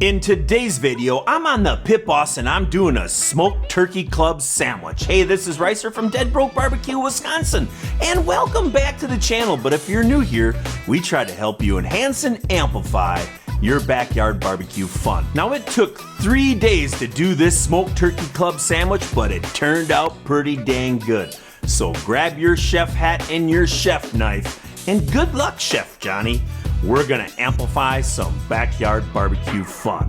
In today's video, I'm on the pit boss and I'm doing a smoked turkey club sandwich. Hey, this is Ricer from Dead Broke BBQ, Wisconsin, and welcome back to the channel. But if you're new here, we try to help you enhance and amplify your backyard barbecue fun. Now, it took 3 days to do this smoked turkey club sandwich, but it turned out pretty dang good. So grab your chef hat and your chef knife, and good luck, Chef Johnny. We're gonna amplify some backyard barbecue fun.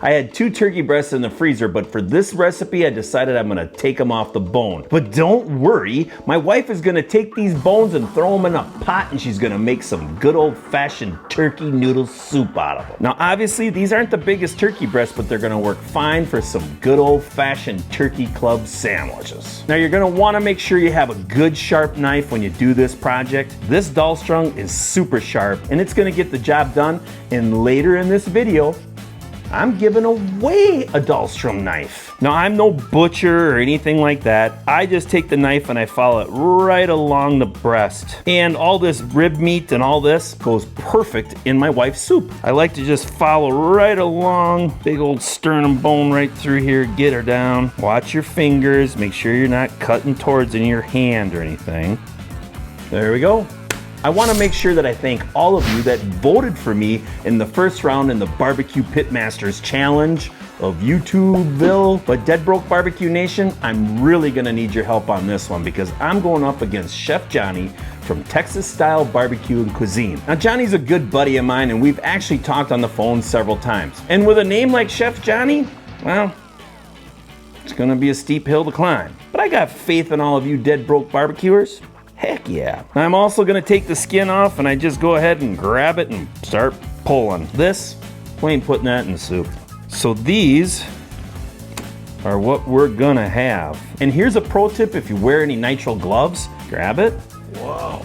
I had 2 turkey breasts in the freezer, but for this recipe, I decided I'm gonna take them off the bone. But don't worry, my wife is gonna take these bones and throw them in a pot, and she's gonna make some good old-fashioned turkey noodle soup out of them. Now, obviously, these aren't the biggest turkey breasts, but they're gonna work fine for some good old-fashioned turkey club sandwiches. Now, you're gonna wanna make sure you have a good sharp knife when you do this project. This Dalstrong is super sharp, and it's gonna get the job done. And later in this video, I'm giving away a Dalstrong knife. Now, I'm no butcher or anything like that. I just take the knife and I follow it right along the breast. And all this rib meat and all this goes perfect in my wife's soup. I like to just follow right along, big old sternum bone right through here, get her down. Watch your fingers, make sure you're not cutting towards in your hand or anything. There we go. I want to make sure that I thank all of you that voted for me in the first round in the Barbecue Pitmasters Challenge of YouTubeville. But Dead Broke BBQ Nation, I'm really going to need your help on this one because I'm going up against Chef Johnny from Texas Style Barbecue and Cuisine. Now, Johnny's a good buddy of mine, and we've actually talked on the phone several times. And with a name like Chef Johnny, well, it's going to be a steep hill to climb. But I got faith in all of you Dead Broke barbecuers. Heck yeah. I'm also gonna take the skin off, and I just go ahead and grab it and start pulling. This, we ain't putting that in the soup. So these are what we're gonna have. And here's a pro tip: if you wear any nitrile gloves, grab it. Whoa.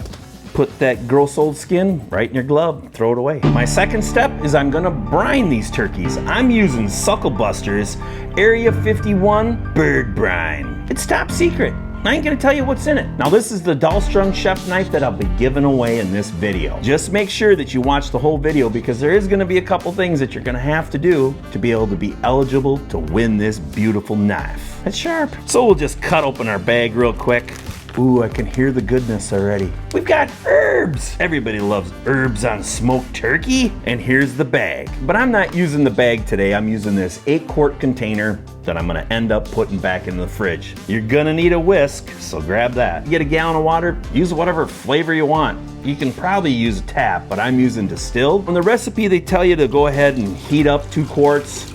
Put that gross old skin right in your glove, throw it away. My second step is I'm gonna brine these turkeys. I'm using SuckleBuster's Area 51 Bird Brine. It's top secret. I ain't gonna tell you what's in it. Now, this is the Dalstrong Chef Knife that I'll be giving away in this video. Just make sure that you watch the whole video because there is gonna be a couple things that you're gonna have to do to be able to be eligible to win this beautiful knife. It's sharp. So we'll just cut open our bag real quick. Ooh, I can hear the goodness already. We've got herbs. Everybody loves herbs on smoked turkey. And here's the bag. But I'm not using the bag today. I'm using this 8-quart container that I'm gonna end up putting back in the fridge. You're gonna need a whisk, so grab that. You get a gallon of water, use whatever flavor you want. You can probably use tap, but I'm using distilled. On the recipe, they tell you to go ahead and heat up 2 quarts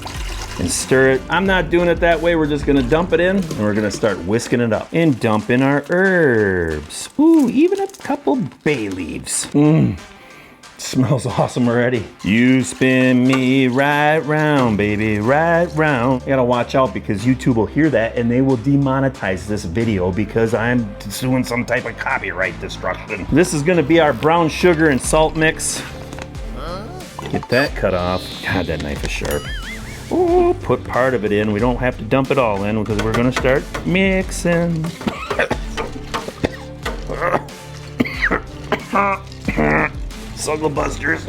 and stir it. I'm not doing it that way. We're just gonna dump it in and we're gonna start whisking it up. And dump in our herbs. Ooh, even a couple bay leaves. Smells awesome already. You spin me right round, baby, right round. I gotta watch out because YouTube will hear that and they will demonetize this video because I'm doing some type of copyright destruction. This is gonna be our brown sugar and salt mix. Get that cut off. God, that knife is sharp. Ooh, put part of it in. We don't have to dump it all in because we're gonna start mixing. SuckleBusters.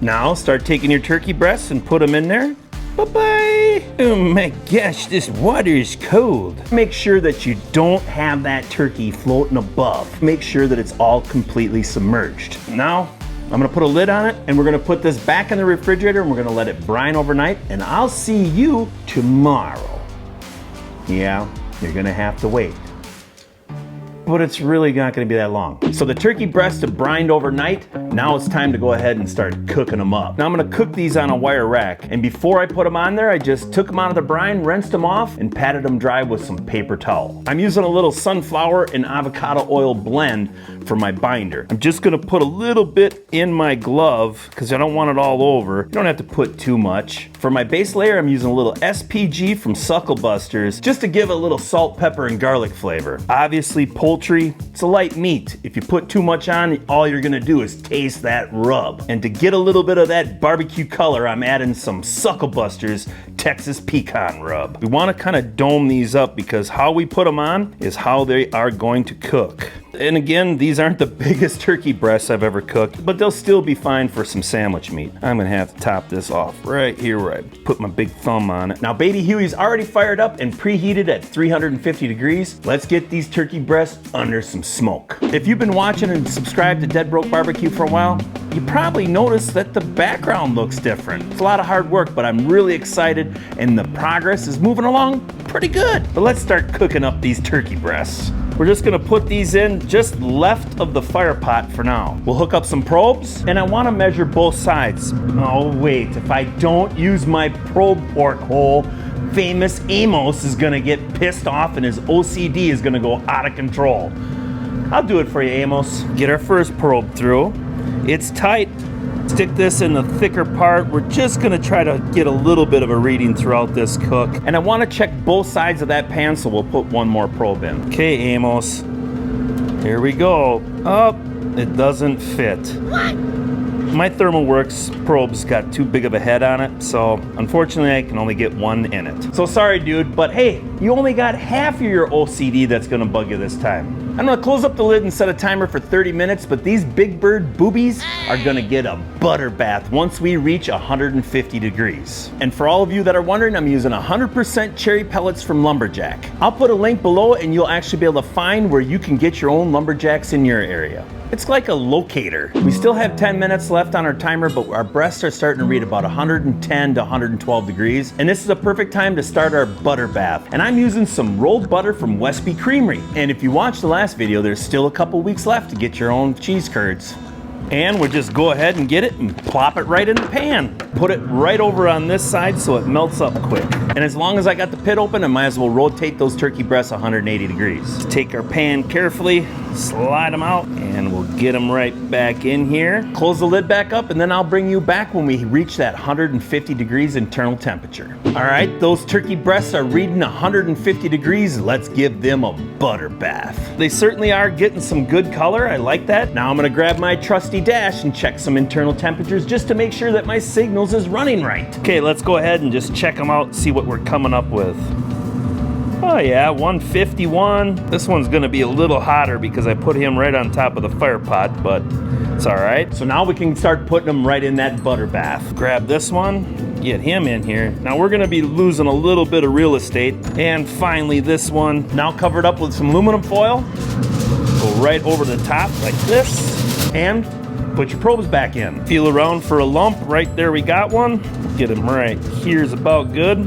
Now start taking your turkey breasts and put them in there. Bye-bye. Oh my gosh, this water is cold. Make sure that you don't have that turkey floating above. Make sure that it's all completely submerged. Now, I'm gonna put a lid on it and we're gonna put this back in the refrigerator and we're gonna let it brine overnight, and I'll see you tomorrow. Yeah, you're gonna have to wait. But it's really not gonna be that long. So the turkey breasts have brined overnight. Now it's time to go ahead and start cooking them up. Now I'm gonna cook these on a wire rack. And before I put them on there, I just took them out of the brine, rinsed them off, and patted them dry with some paper towel. I'm using a little sunflower and avocado oil blend for my binder. I'm just gonna put a little bit in my glove because I don't want it all over. You don't have to put too much. For my base layer, I'm using a little SPG from SuckleBusters just to give a little salt, pepper, and garlic flavor. Obviously, poultry, it's a light meat. If you put too much on, all you're gonna do is taste that rub. And to get a little bit of that barbecue color, I'm adding some SuckleBusters Texas pecan rub. We want to kind of dome these up because how we put them on is how they are going to cook. And again, these aren't the biggest turkey breasts I've ever cooked, but they'll still be fine for some sandwich meat. I'm gonna have to top this off right here where I put my big thumb on it. Now, Baby Huey's already fired up and preheated at 350 degrees. Let's get these turkey breasts under some smoke. If you've been watching and subscribed to Dead Broke BBQ for a while, you probably noticed that the background looks different. It's a lot of hard work, but I'm really excited and the progress is moving along pretty good. But let's start cooking up these turkey breasts. We're just gonna put these in just left of the fire pot for now. We'll hook up some probes, and I wanna measure both sides. Oh wait, if I don't use my probe port hole, famous Amos is gonna get pissed off and his OCD is gonna go out of control. I'll do it for you, Amos. Get our first probe through. It's tight. Stick this in the thicker part. We're just gonna try to get a little bit of a reading throughout this cook. And I wanna check both sides of that pan, so we'll put one more probe in. Okay, Amos, here we go. Oh, it doesn't fit. What? My ThermalWorks probe's got too big of a head on it, so unfortunately I can only get one in it. So sorry, dude, but hey, you only got half of your OCD that's gonna bug you this time. I'm gonna close up the lid and set a timer for 30 minutes, but these big bird boobies are gonna get a butter bath once we reach 150 degrees. And for all of you that are wondering, I'm using 100% cherry pellets from Lumberjack. I'll put a link below and you'll actually be able to find where you can get your own Lumberjacks in your area. It's like a locator. We still have 10 minutes left on our timer, but our breasts are starting to read about 110 to 112 degrees. And this is a perfect time to start our butter bath. And I'm using some rolled butter from Westby Creamery. And if you watched the last video, there's still a couple weeks left to get your own cheese curds. And we'll just go ahead and get it and plop it right in the pan. Put it right over on this side so it melts up quick. And as long as I got the pit open, I might as well rotate those turkey breasts 180 degrees. Take our pan carefully, slide them out, and we'll get them right back in here. Close the lid back up, and then I'll bring you back when we reach that 150 degrees internal temperature. All right, those turkey breasts are reading 150 degrees. Let's give them a butter bath. They certainly are getting some good color. I like that. Now I'm gonna grab my trusty dash and check some internal temperatures just to make sure that my signals is running right. Okay, let's go ahead and just check them out and see what we're coming up with. Oh yeah, 151. This one's gonna be a little hotter because I put him right on top of the fire pot, but it's all right. So now we can start putting them right in that butter bath. Grab this one, get him in here. Now we're gonna be losing a little bit of real estate. And finally this one, now covered up with some aluminum foil. Go right over the top like this, and put your probes back in. Feel around for a lump. Right there we got one. Get him right here's about good.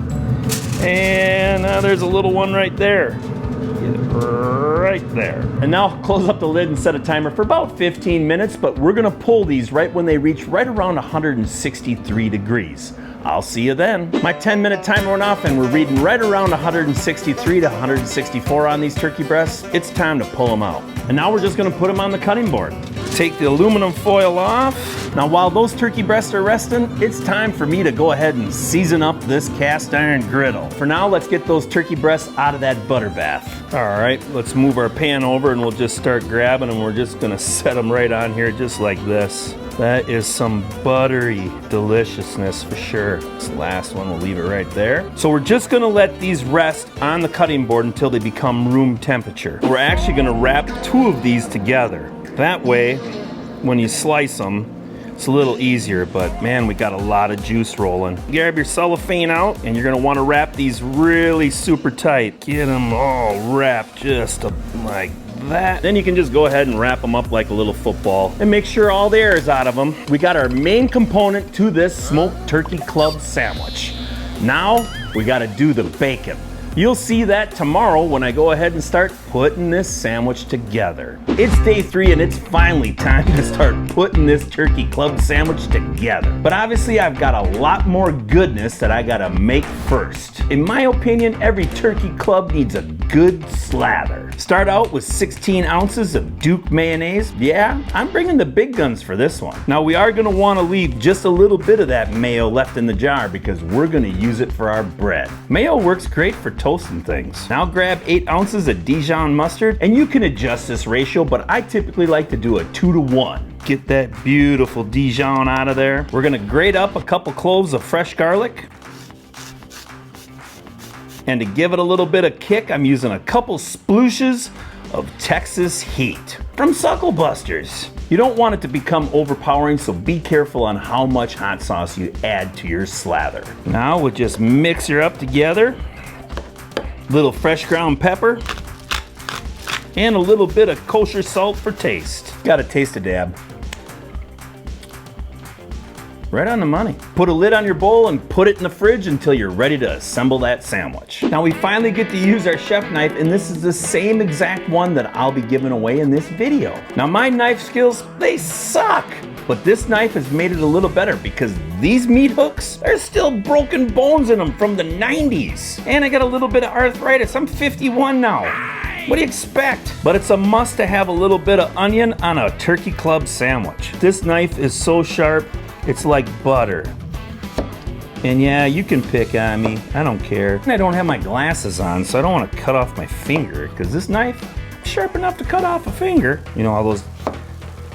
And there's a little one right there. Get it right there. And now close up the lid and set a timer for about 15 minutes, but we're gonna pull these right when they reach right around 163 degrees. I'll see you then. My 10-minute timer went off and we're reading right around 163 to 164 on these turkey breasts. It's time to pull them out. And now we're just gonna put them on the cutting board. Take the aluminum foil off. Now while those turkey breasts are resting, it's time for me to go ahead and season up this cast iron griddle. For now, let's get those turkey breasts out of that butter bath. All right, let's move our pan over and we'll just start grabbing them. We're just gonna set them right on here just like this. That is some buttery deliciousness for sure. This last one, we'll leave it right there. So we're just gonna let these rest on the cutting board until they become room temperature. We're actually gonna wrap two of these together. That way, when you slice them, it's a little easier, but man, we got a lot of juice rolling. Grab your cellophane out, and you're gonna wanna wrap these really super tight. Get them all wrapped just like that. Then you can just go ahead and wrap them up like a little football and make sure all the air is out of them. We got our main component to this smoked turkey club sandwich. Now, we gotta do the bacon. You'll see that tomorrow when I go ahead and start putting this sandwich together. It's day 3 and it's finally time to start putting this turkey club sandwich together. But obviously I've got a lot more goodness that I gotta make first. In my opinion, every turkey club needs a good slather. Start out with 16 ounces of Duke mayonnaise. Yeah, I'm bringing the big guns for this one. Now we are gonna wanna leave just a little bit of that mayo left in the jar because we're gonna use it for our bread. Mayo works great for toasting things. Now grab 8 ounces of Dijon mustard, and you can adjust this ratio, but I typically like to do a 2 to 1. Get that beautiful Dijon out of there. We're gonna grate up a couple cloves of fresh garlic. And to give it a little bit of kick, I'm using a couple splooshes of Texas Heat from SuckleBusters. You don't want it to become overpowering, so be careful on how much hot sauce you add to your slather. Now we'll just mix her up together. Little fresh ground pepper and a little bit of kosher salt for taste. Gotta taste a dab. Right on the money. Put a lid on your bowl and put it in the fridge until you're ready to assemble that sandwich. Now we finally get to use our chef knife, and this is the same exact one that I'll be giving away in this video. Now my knife skills, they suck. But this knife has made it a little better because these meat hooks, there's still broken bones in them from the 90s. And I got a little bit of arthritis. I'm 51 now. What do you expect? But it's a must to have a little bit of onion on a turkey club sandwich. This knife is so sharp, it's like butter. And yeah, you can pick on me, I don't care. And I don't have my glasses on, so I don't want to cut off my finger, because this knife is sharp enough to cut off a finger. You know, all those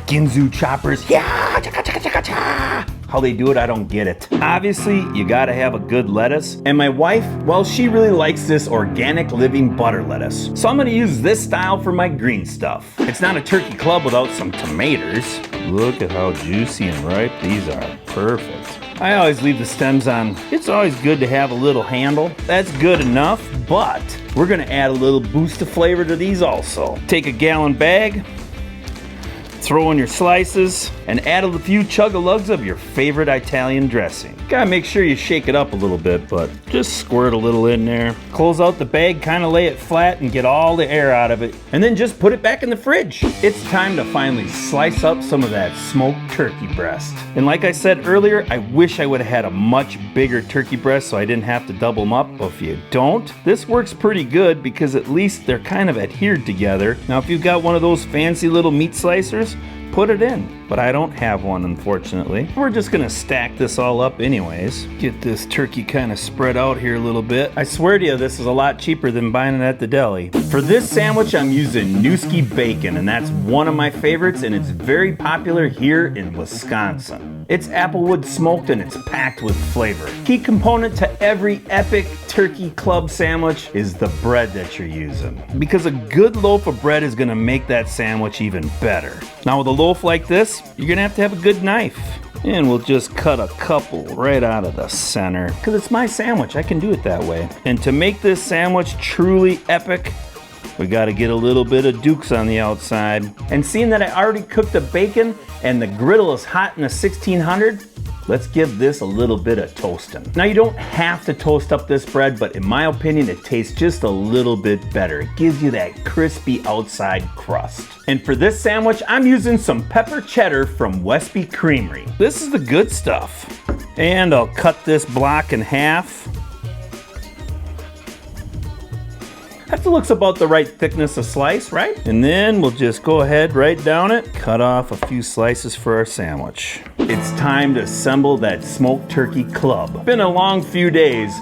Ginzu choppers, yeah, chaka, chaka, chaka, cha. How they do it, I don't get it. Obviously, you gotta have a good lettuce. And my wife, well, she really likes this organic living butter lettuce. So I'm gonna use this style for my green stuff. It's not a turkey club without some tomatoes. Look at how juicy and ripe these are. Perfect. I always leave the stems on. It's always good to have a little handle. That's good enough, but we're gonna add a little boost of flavor to these also. Take a gallon bag, throw in your slices, and add a few chug-a-lugs of your favorite Italian dressing. Gotta make sure you shake it up a little bit, but just squirt a little in there. Close out the bag, kind of lay it flat and get all the air out of it, and then just put it back in the fridge. It's time to finally slice up some of that smoked turkey breast. And like I said earlier, I wish I would have had a much bigger turkey breast so I didn't have to double them up. But if you don't, this works pretty good because at least they're kind of adhered together. Now if you've got one of those fancy little meat slicers, put it in, but I don't have one, unfortunately. We're just gonna stack this all up anyways. Get this turkey kind of spread out here a little bit. I swear to you, this is a lot cheaper than buying it at the deli. For this sandwich, I'm using Newski bacon, and that's one of my favorites, and it's very popular here in Wisconsin. It's applewood smoked, and it's packed with flavor. Key component to every epic turkey club sandwich is the bread that you're using, because a good loaf of bread is gonna make that sandwich even better. Now with a loaf like this, you're gonna have a good knife. And we'll just cut a couple right out of the center, because it's my sandwich, I can do it that way. And to make this sandwich truly epic, we gotta get a little bit of Dukes on the outside. And seeing that I already cooked the bacon and the griddle is hot in a 1600, let's give this a little bit of toasting. Now you don't have to toast up this bread, but in my opinion, it tastes just a little bit better. It gives you that crispy outside crust. And for this sandwich, I'm using some pepper cheddar from Westby Creamery. This is the good stuff. And I'll cut this block in half. That looks about the right thickness of slice, right? And then we'll just go ahead right down it, cut off a few slices for our sandwich. It's time to assemble that smoked turkey club. Been a long few days,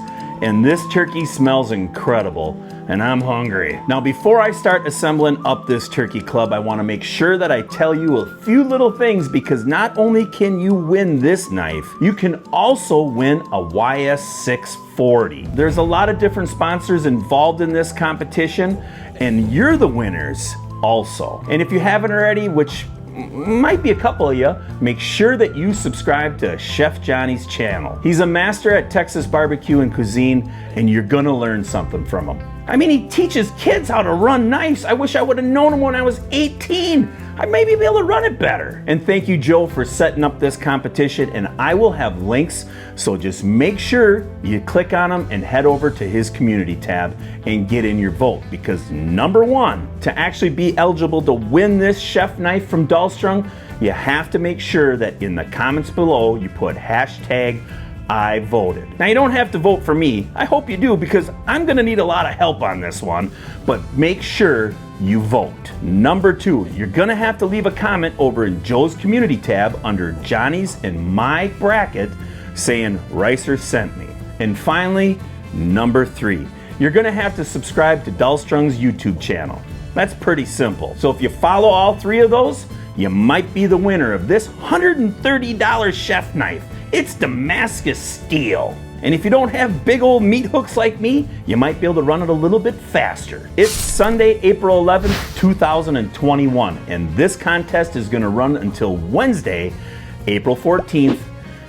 and this turkey smells incredible, and I'm hungry. Now before I start assembling up this turkey club, I wanna make sure that I tell you a few little things, because not only can you win this knife, you can also win a YS640. There's a lot of different sponsors involved in this competition, and you're the winners also. And if you haven't already, which might be a couple of you, make sure that you subscribe to Chef Johnny's channel. He's a master at Texas barbecue and cuisine, and you're gonna learn something from him. I mean, he teaches kids how to run knives. I wish I would have known him when I was 18. I'd maybe be able to run it better. And thank you, Joe, for setting up this competition, and I will have links, so just make sure you click on them and head over to his community tab and get in your vote, because number one, to actually be eligible to win this chef knife from Dalstrong, you have to make sure that in the comments below you put hashtag I voted. Now you don't have to vote for me. I hope you do, because I'm gonna need a lot of help on this one, but make sure you vote. Number two, you're gonna have to leave a comment over in Joe's community tab under Johnny's and my bracket saying Ricer sent me. And finally, number three, you're gonna have to subscribe to Dalstrong's YouTube channel. That's pretty simple. So if you follow all three of those, you might be the winner of this $130 chef knife. It's Damascus steel. And if you don't have big old meat hooks like me, you might be able to run it a little bit faster. It's Sunday, April 11th, 2021, and this contest is gonna run until Wednesday, April 14th,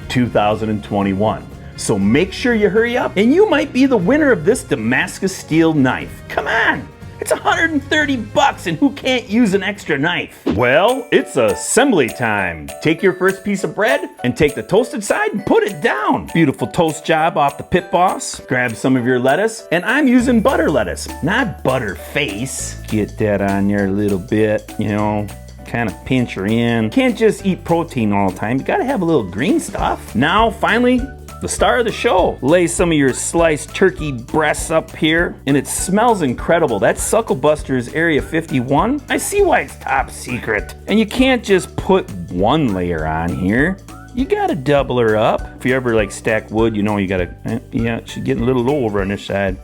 2021. So make sure you hurry up, and you might be the winner of this Damascus steel knife. Come on! It's 130 bucks, and who can't use an extra knife? Well, it's assembly time. Take your first piece of bread and take the toasted side and put it down. Beautiful toast job off the Pit Boss. Grab some of your lettuce, and I'm using butter lettuce, not butter face. Get that on there a little bit, you know, kind of pinch her in. Can't just eat protein all the time. You gotta have a little green stuff. Now, finally, the star of the show. Lay some of your sliced turkey breasts up here, and it smells incredible. That's SuckleBuster's Area 51. I see why it's top secret. And you can't just put one layer on here. You gotta double her up. If you ever like stack wood, you know you gotta, yeah, she's getting a little low over on this side.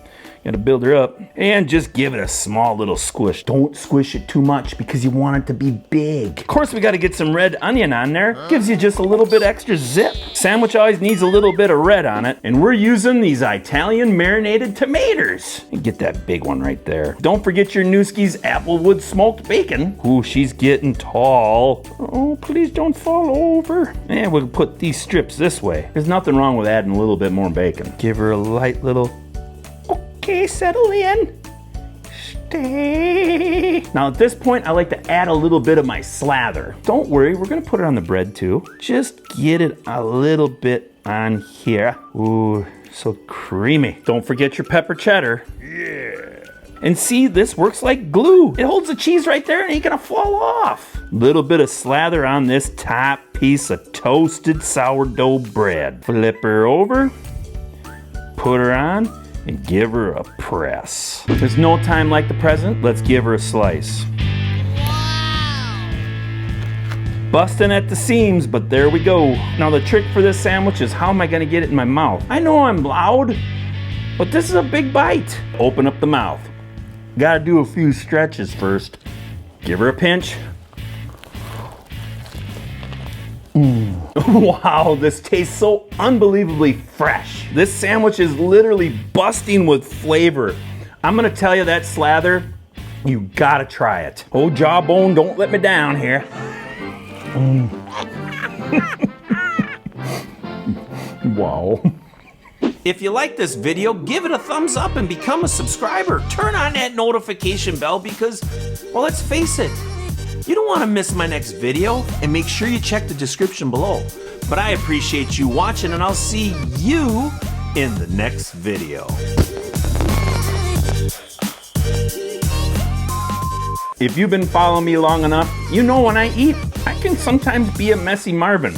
You gotta build her up and just give it a small little squish. Don't squish it too much because you want it to be big. Of course, we gotta get some red onion on there. Gives you just a little bit extra zip. Sandwich always needs a little bit of red on it. And we're using these Italian marinated tomatoes. Get that big one right there. Don't forget your Newski's Applewood smoked bacon. Ooh, she's getting tall. Oh, please don't fall over. And we'll put these strips this way. There's nothing wrong with adding a little bit more bacon. Give her a light little, okay, settle in. Stay. Now at this point, I like to add a little bit of my slather. Don't worry, we're gonna put it on the bread too. Just get it a little bit on here. Ooh, so creamy. Don't forget your pepper cheddar. Yeah. And see, this works like glue. It holds the cheese right there and ain't gonna fall off. Little bit of slather on this top piece of toasted sourdough bread. Flip her over, put her on, and give her a press. There's no time like the present. Let's give her a slice. Wow. Busting at the seams, but there we go. Now the trick for this sandwich is how am I gonna get it in my mouth? I know I'm loud, but this is a big bite. Open up the mouth. Gotta do a few stretches first. Give her a pinch. Wow, this tastes so unbelievably fresh. This sandwich is literally busting with flavor. I'm gonna tell you that slather, you gotta try it. Oh, Jawbone, don't let me down here. Wow. If you like this video, give it a thumbs up and become a subscriber. Turn on that notification bell because, well, let's face it, you don't want to miss my next video, and make sure you check the description below. But I appreciate you watching, and I'll see you in the next video. If you've been following me long enough, you know when I eat, I can sometimes be a messy Marvin.